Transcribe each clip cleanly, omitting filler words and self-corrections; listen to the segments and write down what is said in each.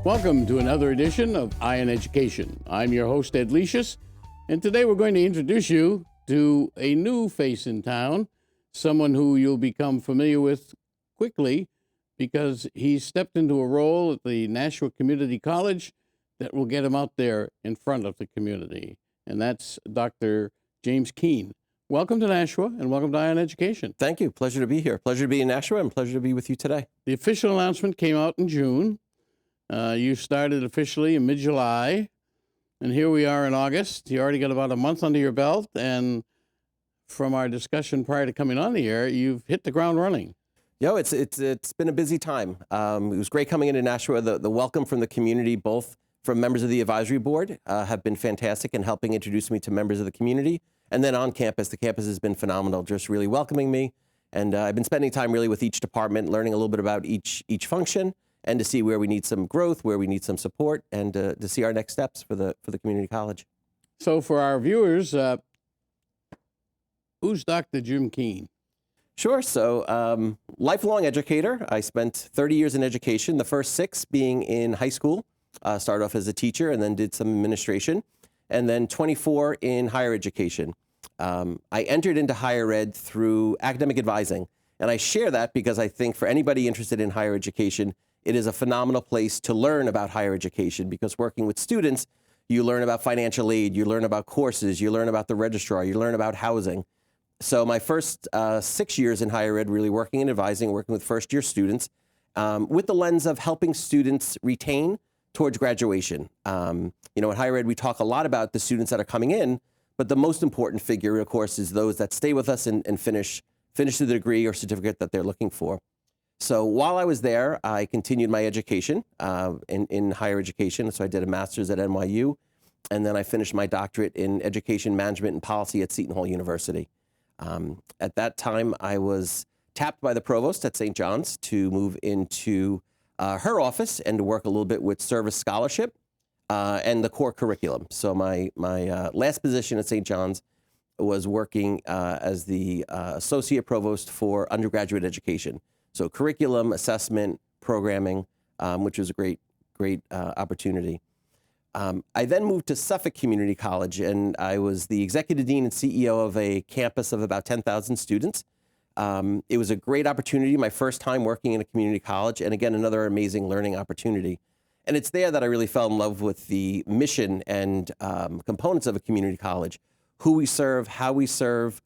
Welcome to another edition of eYe in Education. I'm your host, Ed Lecius, and today we're going to introduce you to a new face in town, someone who you'll become familiar with quickly because he's stepped into a role at the Nashua Community College that will get him out there in front of the community, and that's Dr. James Keane. Welcome to Nashua, and welcome to eYe in Education. Thank you. Pleasure to be here. Pleasure to be in Nashua, and pleasure to be with you today. The official announcement came out in June. You started officially in mid-July, and here we are in August. You already got about a month under your belt, and from our discussion prior to coming on the air, you've hit the ground running. It's been a busy time. It was great coming into Nashua. The welcome from the community, both from members of the advisory board, have been fantastic in helping introduce me to members of the community. And then on campus, the campus has been phenomenal, just really welcoming me. And I've been spending time really with each department, learning a little bit about each function, and to see where we need some growth, where we need some support, and to see our next steps for the community college. So for our viewers, who's Dr. Jim Keane? Sure. So lifelong educator. I spent 30 years in education, the first 6 being in high school. Started off as a teacher and then did some administration, and then 24 in higher education. I entered into higher ed through academic advising, and I share that because I think for anybody interested in higher education, it is a phenomenal place to learn about higher education, because working with students, you learn about financial aid, you learn about courses, you learn about the registrar, you learn about housing. So my first 6 years in higher ed, really working in advising, working with first-year students, with the lens of helping students retain towards graduation. In higher ed, we talk a lot about the students that are coming in, but the most important figure, of course, is those that stay with us and finish the degree or certificate that they're looking for. So while I was there, I continued my education in higher education. So I did a master's at NYU, and then I finished my doctorate in education management and policy at Seton Hall University. At that time, I was tapped by the provost at St. John's to move into her office and to work a little bit with service scholarship and the core curriculum. So my last position at St. John's was working as the associate provost for undergraduate education. So curriculum, assessment, programming, which was a great opportunity. I then moved to Suffolk Community College, and I was the executive dean and CEO of a campus of about 10,000 students. It was a great opportunity, my first time working in a community college, and again, another amazing learning opportunity. And it's there that I really fell in love with the mission and components of a community college, who we serve, how we serve,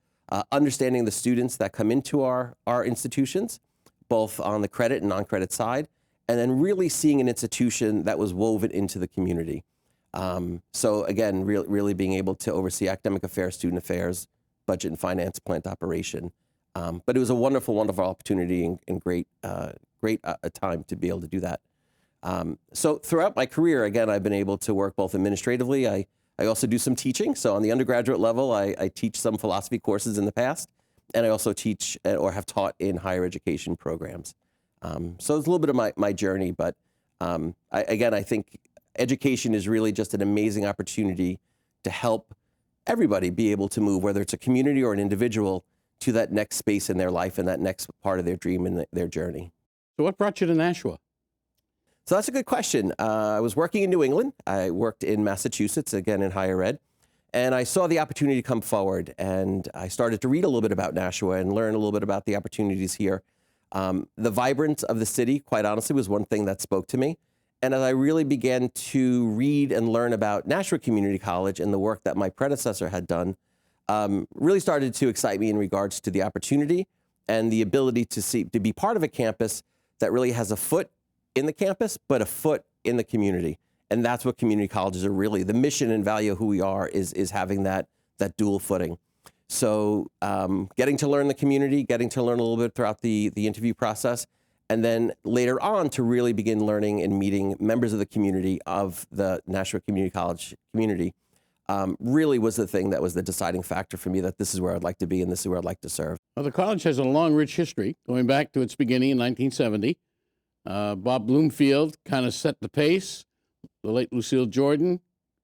understanding the students that come into our institutions, both on the credit and non-credit side, and then really seeing an institution that was woven into the community. So again, really being able to oversee academic affairs, student affairs, budget and finance, plant operation. But it was a wonderful, wonderful opportunity and great time to be able to do that. So throughout my career, again, I've been able to work both administratively. I also do some teaching. So on the undergraduate level, I teach some philosophy courses in the past, and I also teach or have taught in higher education programs. So it's a little bit of my journey, but I think education is really just an amazing opportunity to help everybody be able to move, whether it's a community or an individual, to that next space in their life and that next part of their dream and their journey. So what brought you to Nashua? So that's a good question. I was working in New England. I worked in Massachusetts, again in higher ed, and I saw the opportunity come forward, and I started to read a little bit about Nashua and learn a little bit about the opportunities here. The vibrance of the city, quite honestly, was one thing that spoke to me. And as I really began to read and learn about Nashua Community College and the work that my predecessor had done, really started to excite me in regards to the opportunity and the ability to be part of a campus that really has a foot in the campus, but a foot in the community. And that's what community colleges are really. The mission and value of who we are is having that dual footing. So getting to learn the community, getting to learn a little bit throughout the interview process, and then later on to really begin learning and meeting members of the community of the Nashua Community College community, really was the thing that was the deciding factor for me, that this is where I'd like to be and this is where I'd like to serve. Well, the college has a long, rich history, going back to its beginning in 1970. Bob Bloomfield kind of set the pace. The late Lucille Jordan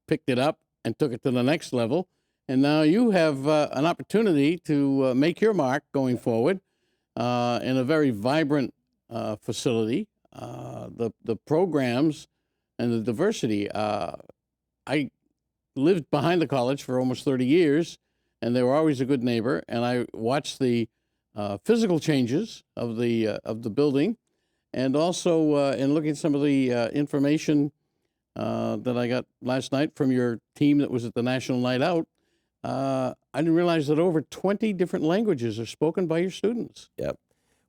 picked it up and took it to the next level. And now you have an opportunity to make your mark going forward in a very vibrant facility. The programs and the diversity. I lived behind the college for almost 30 years, and they were always a good neighbor. And I watched the physical changes of the building, and also in looking at some of the information that I got last night from your team that was at the National Night Out. I didn't realize that over 20 different languages are spoken by your students. Yep.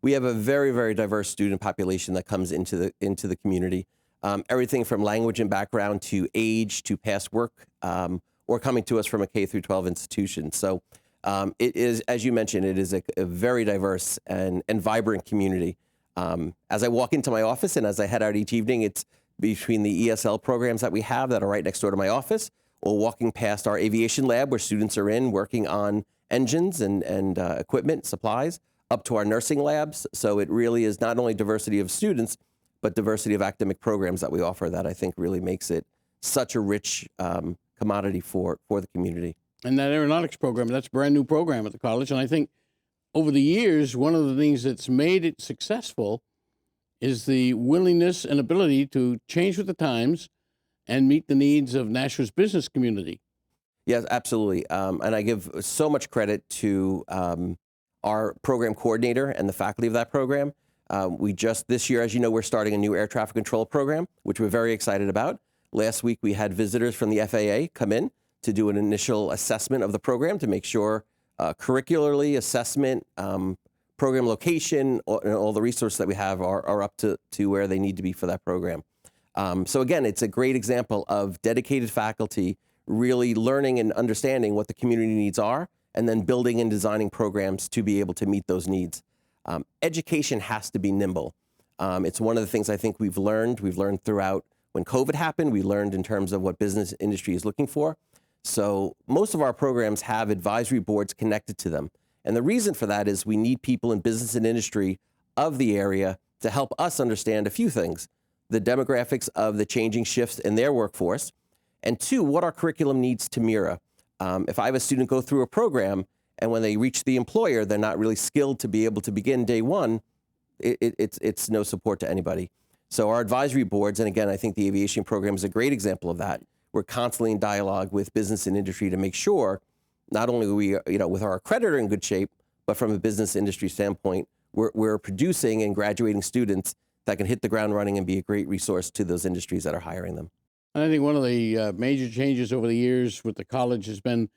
We have a very, very diverse student population that comes into the community. Everything from language and background to age to past work, or coming to us from a K through 12 institution. So it is, as you mentioned, it is a very diverse and vibrant community. As I walk into my office and as I head out each evening, it's between the ESL programs that we have that are right next door to my office, or walking past our aviation lab where students are working on engines and equipment, supplies, up to our nursing labs. So it really is not only diversity of students, but diversity of academic programs that we offer that I think really makes it such a rich commodity for the community. And that aeronautics program, that's a brand new program at the college. And I think over the years, one of the things that's made it successful is the willingness and ability to change with the times and meet the needs of Nashua's business community. Yes, absolutely. And I give so much credit to our program coordinator and the faculty of that program. We just, this year, as you know, we're starting a new air traffic control program, which we're very excited about. Last week, we had visitors from the FAA come in to do an initial assessment of the program to make sure curricularly, assessment, program location, and all the resources that we have are up to where they need to be for that program. So again, it's a great example of dedicated faculty really learning and understanding what the community needs are, and then building and designing programs to be able to meet those needs. Education has to be nimble. It's one of the things I think we've learned. We've learned throughout when COVID happened. We learned in terms of what business industry is looking for. So most of our programs have advisory boards connected to them. And the reason for that is we need people in business and industry of the area to help us understand a few things: the demographics of the changing shifts in their workforce, and two, what our curriculum needs to mirror. If I have a student go through a program and when they reach the employer, they're not really skilled to be able to begin day one, it's no support to anybody. So our advisory boards, and again, I think the aviation program is a great example of that. We're constantly in dialogue with business and industry to make sure not only are we, with our accreditor in good shape, but from a business industry standpoint, we're producing and graduating students that can hit the ground running and be a great resource to those industries that are hiring them. And I think one of the major changes over the years with the college has been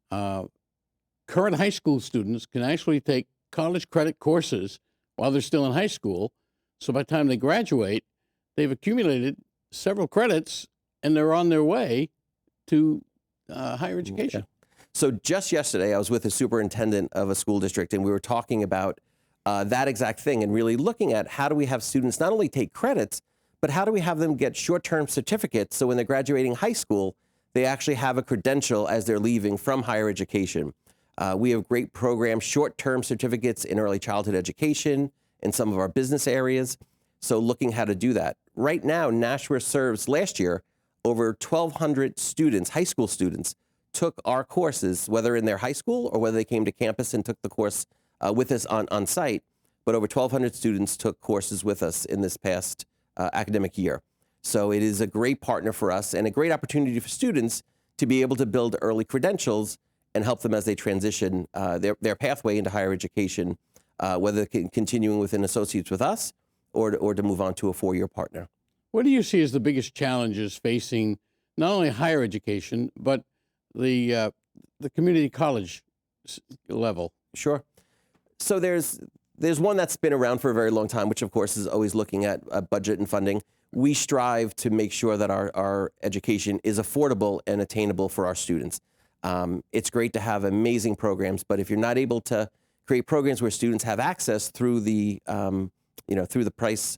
current high school students can actually take college credit courses while they're still in high school. So by the time they graduate, they've accumulated several credits and they're on their way to higher education. Yeah. So just yesterday, I was with a superintendent of a school district, and we were talking about that exact thing and really looking at how do we have students not only take credits, but how do we have them get short-term certificates so when they're graduating high school, they actually have a credential as they're leaving from higher education. We have great programs, short-term certificates in early childhood education, in some of our business areas. So looking how to do that. Right now, Nashua serves, last year, over 1,200 students, high school students, took our courses, whether in their high school or whether they came to campus and took the course with us on site. But over 1,200 students took courses with us in this past academic year. So it is a great partner for us and a great opportunity for students to be able to build early credentials and help them as they transition their pathway into higher education, whether continuing with an associate's with us or to move on to a four-year partner. What do you see as the biggest challenges facing not only higher education, but the community college level? Sure. So there's one that's been around for a very long time, which of course is always looking at budget and funding. We strive to make sure that our education is affordable and attainable for our students. It's great to have amazing programs, but if you're not able to create programs where students have access through the price,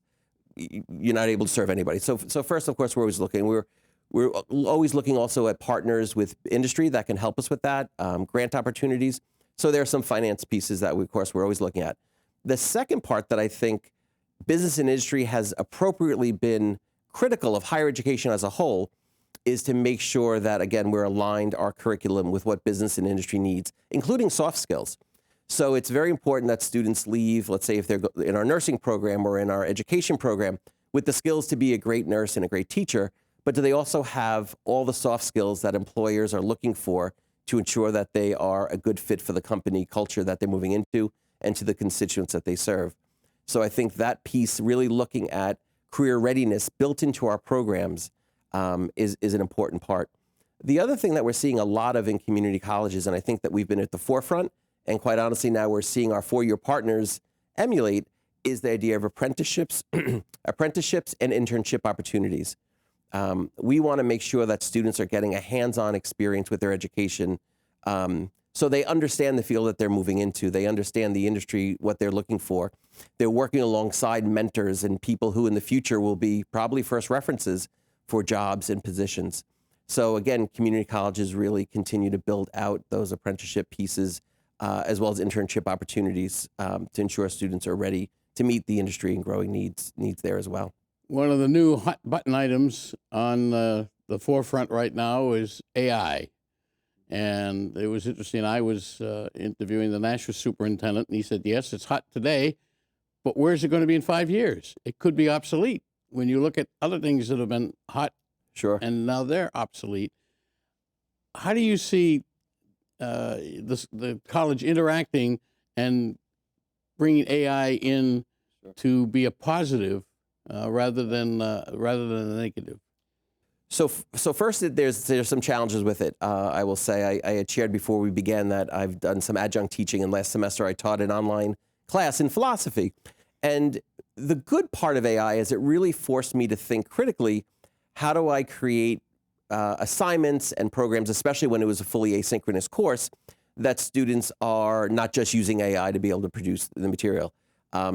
you're not able to serve anybody. So first, of course, we're always looking. We're always looking also at partners with industry that can help us with that, grant opportunities. So there are some finance pieces that we're always looking at. The second part that I think business and industry has appropriately been critical of higher education as a whole is to make sure that, again, we're aligned our curriculum with what business and industry needs, including soft skills. So it's very important that students leave, let's say if they're in our nursing program or in our education program, with the skills to be a great nurse and a great teacher, but do they also have all the soft skills that employers are looking for to ensure that they are a good fit for the company culture that they're moving into and to the constituents that they serve? So I think that piece, really looking at career readiness built into our programs, is an important part. The other thing that we're seeing a lot of in community colleges, and I think that we've been at the forefront, and quite honestly now we're seeing our four-year partners emulate, is the idea of apprenticeships, apprenticeships and internship opportunities. We want to make sure that students are getting a hands-on experience with their education, so they understand the field that they're moving into. They understand the industry, what they're looking for. They're working alongside mentors and people who in the future will be probably first references for jobs and positions. So again, community colleges really continue to build out those apprenticeship pieces as well as internship opportunities to ensure students are ready to meet the industry and growing needs there as well. One of the new hot button items on the forefront right now is AI. And it was interesting. I was interviewing the Nashua superintendent, and he said, yes, it's hot today, but where's it going to be in 5 years? It could be obsolete. When you look at other things that have been hot, sure, and now they're obsolete, how do you see the college interacting and bringing AI in to be a positive rather than a negative? So first, there's some challenges with it. I will say I had shared before we began that I've done some adjunct teaching, and last semester I taught an online class in philosophy. And the good part of AI is it really forced me to think critically, how do I create assignments and programs, especially when it was a fully asynchronous course, that students are not just using AI to be able to produce the material.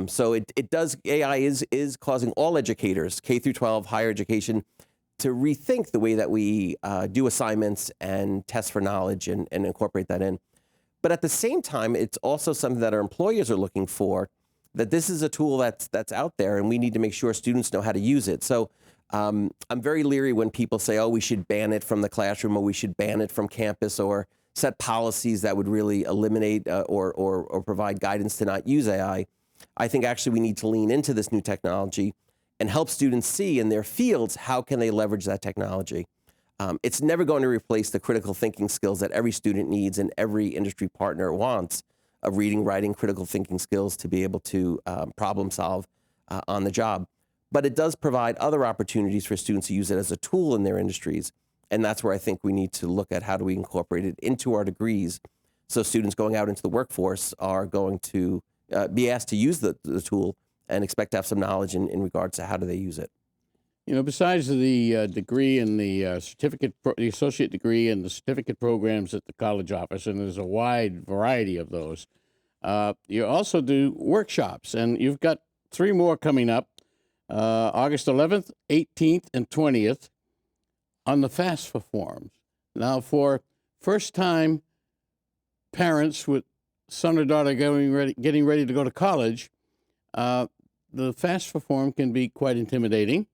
So AI is causing all educators, K through 12, higher education, to rethink the way that we do assignments and test for knowledge and incorporate that in. But at the same time, it's also something that our employers are looking for, that this is a tool that's out there, and we need to make sure students know how to use it. So I'm very leery when people say, oh, we should ban it from the classroom, or we should ban it from campus, or set policies that would really eliminate or provide guidance to not use AI. I think actually we need to lean into this new technology and help students see in their fields how can they leverage that technology. It's never going to replace the critical thinking skills that every student needs and every industry partner wants, of reading, writing, critical thinking skills to be able to problem solve on the job. But it does provide other opportunities for students to use it as a tool in their industries. And that's where I think we need to look at how do we incorporate it into our degrees, so students going out into the workforce are going to be asked to use the tool and expect to have some knowledge in regards to how do they use it. You know, besides the degree and the certificate, the associate degree and the certificate programs at the college office, and there's a wide variety of those, you also do workshops, and you've got 3 more coming up, August 11th, 18th, and 20th, on the FAFSA forms. Now, for first-time parents with son or daughter getting ready to go to college, the FAFSA form can be quite intimidating,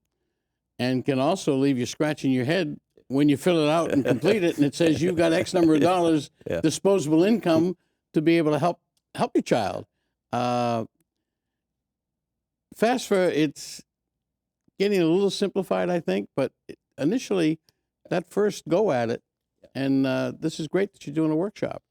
and can also leave you scratching your head when you fill it out and complete it, and it says you've got X number of dollars disposable income to be able to help your child. FAFSA, it's getting a little simplified, I think, but initially, that first go at it, and this is great that you're doing a workshop.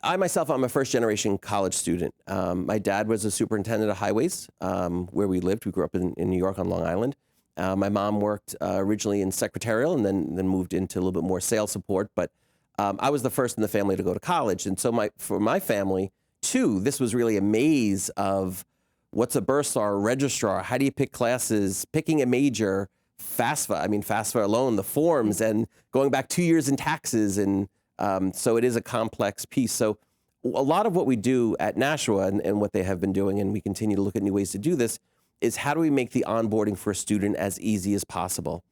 I myself, I'm a first-generation college student. My dad was a superintendent of highways where we lived. We grew up in New York on Long Island. My mom worked originally in secretarial and then moved into a little bit more sales support. But I was the first in the family to go to college. And so for my family, too, this was really a maze of what's a bursar, a registrar, how do you pick classes, picking a major, FAFSA alone, the forms, and going back 2 years in taxes. And so it is a complex piece. So a lot of what we do at Nashua and what they have been doing, and we continue to look at new ways to do this, is how do we make the onboarding for a student as easy as possible?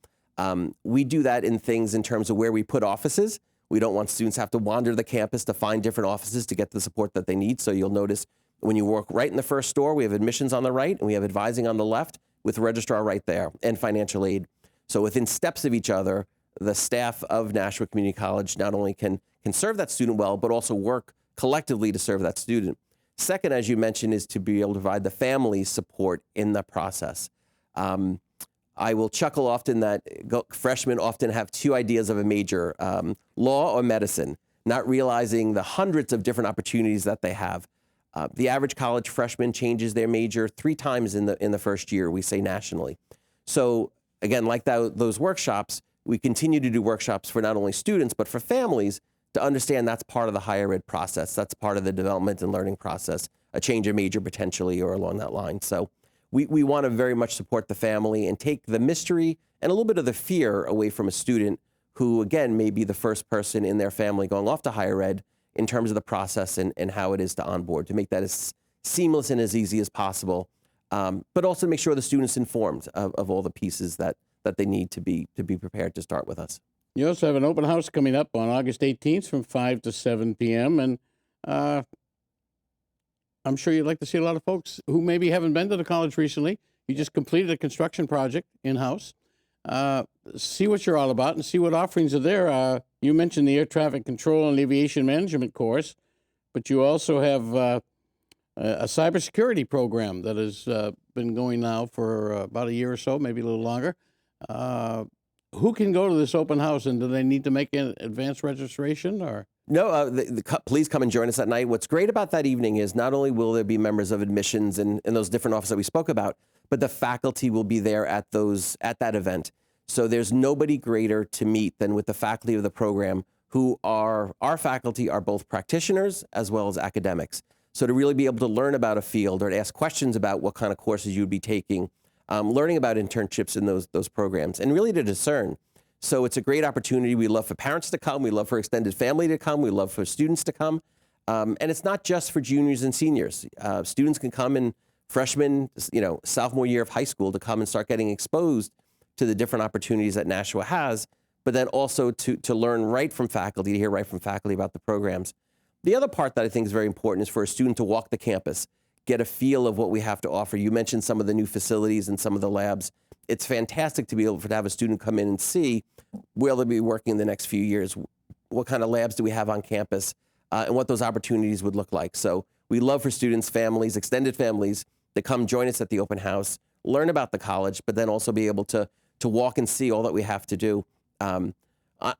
We do that in things in terms of where we put offices. We don't want students to have to wander the campus to find different offices to get the support that they need. So you'll notice when you walk right in the first door, we have admissions on the right and we have advising on the left with the registrar right there and financial aid. So within steps of each other, the staff of Nashua Community College not only can serve that student well, but also work collectively to serve that student. Second, as you mentioned, is to be able to provide the family support in the process. I will chuckle often that freshmen often have two ideas of a major, law or medicine, not realizing the hundreds of different opportunities that they have. The average college freshman changes their major 3 times in the first year, we say nationally. So again, like those workshops, we continue to do workshops for not only students, but for families to understand that's part of the higher ed process. That's part of the development and learning process, a change of major potentially or along that line. So we want to very much support the family and take the mystery and a little bit of the fear away from a student who, again, may be the first person in their family going off to higher ed in terms of the process and how it is to onboard, to make that as seamless and as easy as possible, but also make sure the student's informed of all the pieces that they need to be prepared to start with us. You also have an open house coming up on August 18th from 5 to 7 p.m. And I'm sure you'd like to see a lot of folks who maybe haven't been to the college recently. You just completed a construction project in-house. See what you're all about and see what offerings are there. You mentioned the air traffic control and aviation management course, but you also have a cybersecurity program that has been going now for about a year or so, maybe a little longer. Who can go to this open house, and do they need to make an advanced registration? Or No, please come and join us that night. What's great about that evening is not only will there be members of admissions and those different offices that we spoke about, but the faculty will be there at that event. So there's nobody greater to meet than with the faculty of the program, who are our faculty are both practitioners as well as academics. So to really be able to learn about a field or to ask questions about what kind of courses you'd be taking, learning about internships in those programs, and really to discern. So it's a great opportunity. We love for parents to come. We love for extended family to come. We love for students to come. And it's not just for juniors and seniors. Students can come in freshmen, sophomore year of high school to come and start getting exposed to the different opportunities that Nashua has, but then also to learn right from faculty, to hear right from faculty about the programs. The other part that I think is very important is for a student to walk the campus, get a feel of what we have to offer. You mentioned some of the new facilities and some of the labs. It's fantastic to be able to have a student come in and see where they'll be working in the next few years, what kind of labs do we have on campus, and what those opportunities would look like. So we love for students, families, extended families to come join us at the open house, learn about the college, but then also be able to walk and see all that we have to do.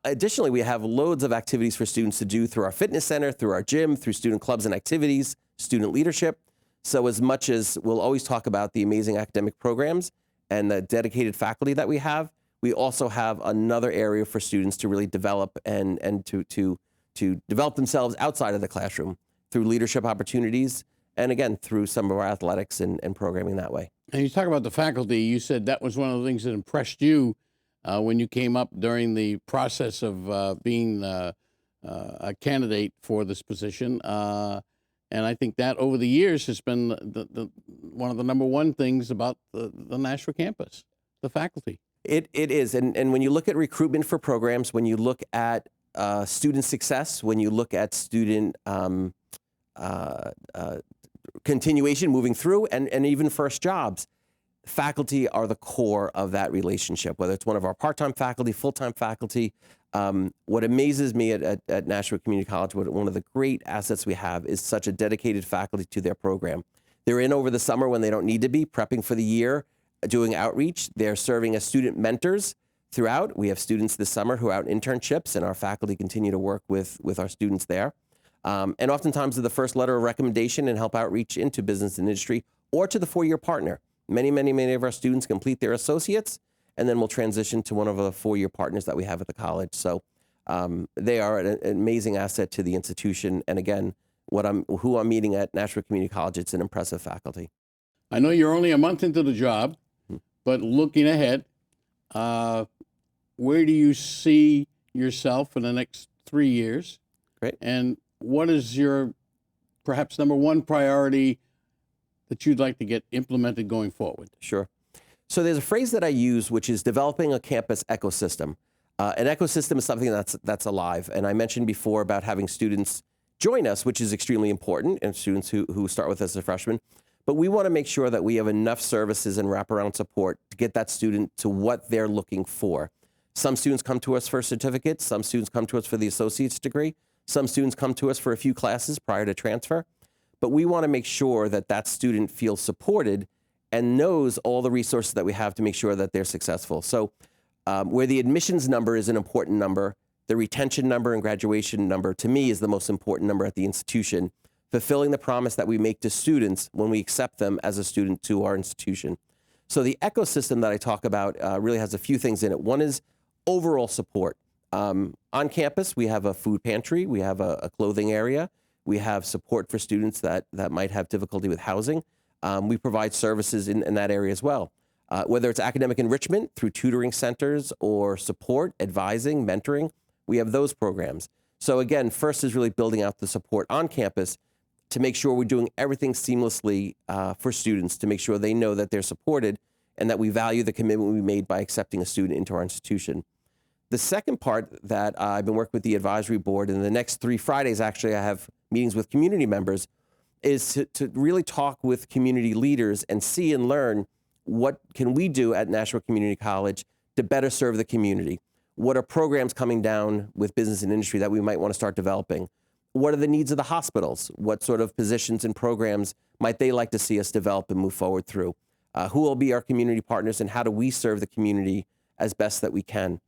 Additionally, we have loads of activities for students to do through our fitness center, through our gym, through student clubs and activities, student leadership. So as much as we'll always talk about the amazing academic programs and the dedicated faculty that we have, we also have another area for students to really develop and to develop themselves outside of the classroom through leadership opportunities, and again, through some of our athletics and programming that way. And you talk about the faculty. You said that was one of the things that impressed you when you came up during the process of being a candidate for this position. And I think that over the years has been one of the number one things about the Nashua campus, the faculty. It is. And when you look at recruitment for programs, when you look at student success, when you look at student continuation, moving through, and even first jobs, faculty are the core of that relationship, whether it's one of our part-time faculty, full-time faculty. What amazes me at Nashua Community College, one of the great assets we have, is such a dedicated faculty to their program. They're in over the summer when they don't need to be, prepping for the year, doing outreach. They're serving as student mentors throughout. We have students this summer who are out in internships, and our faculty continue to work with our students there. And oftentimes they're the first letter of recommendation and help outreach into business and industry or to the four-year partner. Many of our students complete their associates, and then we'll transition to one of the four-year partners that we have at the college. So they are an amazing asset to the institution. And again, who I'm meeting at Nashua Community College, it's an impressive faculty. I know you're only a month into the job, but looking ahead, where do you see yourself in the next 3 years? Great. And what is your perhaps number one priority that you'd like to get implemented going forward? Sure. So there's a phrase that I use, which is developing a campus ecosystem. An ecosystem is something that's alive. And I mentioned before about having students join us, which is extremely important, and students who start with us as a freshman. But we want to make sure that we have enough services and wraparound support to get that student to what they're looking for. Some students come to us for certificates. Some students come to us for the associate's degree. Some students come to us for a few classes prior to transfer. But we want to make sure that that student feels supported and knows all the resources that we have to make sure that they're successful. So where the admissions number is an important number, the retention number and graduation number, to me, is the most important number at the institution, fulfilling the promise that we make to students when we accept them as a student to our institution. So the ecosystem that I talk about really has a few things in it. One is overall support. On campus, we have a food pantry, we have a clothing area, we have support for students that might have difficulty with housing. We provide services in that area as well. Whether it's academic enrichment through tutoring centers or support, advising, mentoring, we have those programs. So again, first is really building out the support on campus to make sure we're doing everything seamlessly for students, to make sure they know that they're supported and that we value the commitment we made by accepting a student into our institution. The second part that I've been working with the advisory board, and the next 3 Fridays, actually, I have meetings with community members, is to really talk with community leaders and see and learn what can we do at Nashua Community College to better serve the community. What are programs coming down with business and industry that we might want to start developing? What are the needs of the hospitals? What sort of positions and programs might they like to see us develop and move forward through? Who will be our community partners, and how do we serve the community as best that we can?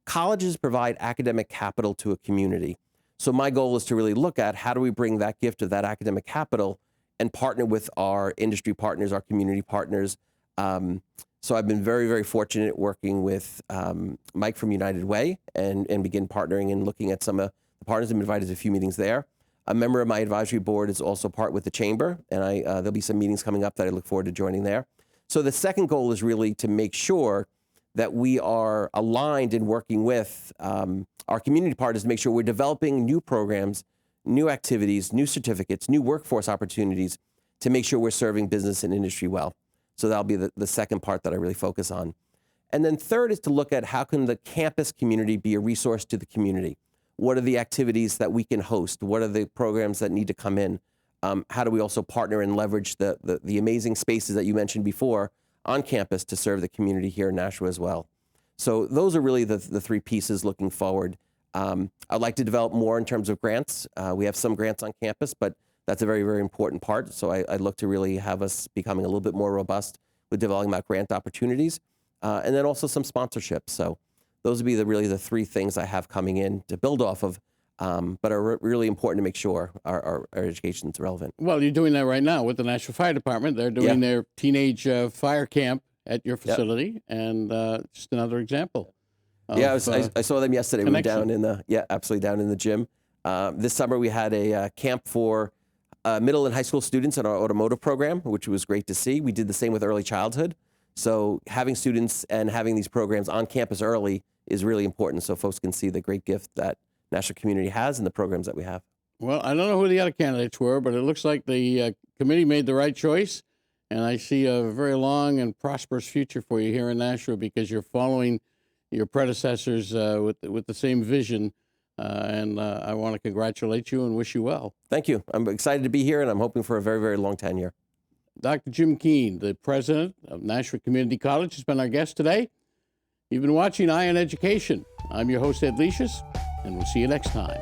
Colleges provide academic capital to a community. So my goal is to really look at how do we bring that gift of that academic capital and partner with our industry partners, our community partners. So I've been very, very fortunate working with Mike from United Way and begin partnering and looking at some of the partners. I've been invited to a few meetings there. A member of my advisory board is also part with the chamber, and there'll be some meetings coming up that I look forward to joining there. So the second goal is really to make sure that we are aligned in working with our community partners to make sure we're developing new programs, new activities, new certificates, new workforce opportunities to make sure we're serving business and industry well. So that'll be the second part that I really focus on. And then third is to look at how can the campus community be a resource to the community? What are the activities that we can host? What are the programs that need to come in? How do we also partner and leverage the amazing spaces that you mentioned before on campus to serve the community here in Nashua as well? So those are really the 3 pieces looking forward. I'd like to develop more in terms of grants. We have some grants on campus, but that's a very, very important part. So I look to really have us becoming a little bit more robust with developing about grant opportunities, and then also some sponsorships. So those would be really the 3 things I have coming in to build off of, but are really important to make sure our education is relevant. Well, you're doing that right now with the Nashua Fire Department. They're doing their teenage fire camp at your facility, and just another example. I saw them yesterday. We were down in absolutely down in the gym. This summer we had a camp for middle and high school students in our automotive program, which was great to see. We did the same with early childhood. So having students and having these programs on campus early is really important, so folks can see the great gift that Nashua Community has and the programs that we have. Well, I don't know who the other candidates were, but it looks like the committee made the right choice, and I see a very long and prosperous future for you here in Nashua because you're following your predecessors with the same vision, and I want to congratulate you and wish you well. Thank you. I'm excited to be here, and I'm hoping for a very, very long tenure. Dr. Jim Keane, the president of Nashua Community College, has been our guest today. You've been watching eYe Education. I'm your host, Ed Lecius, and we'll see you next time.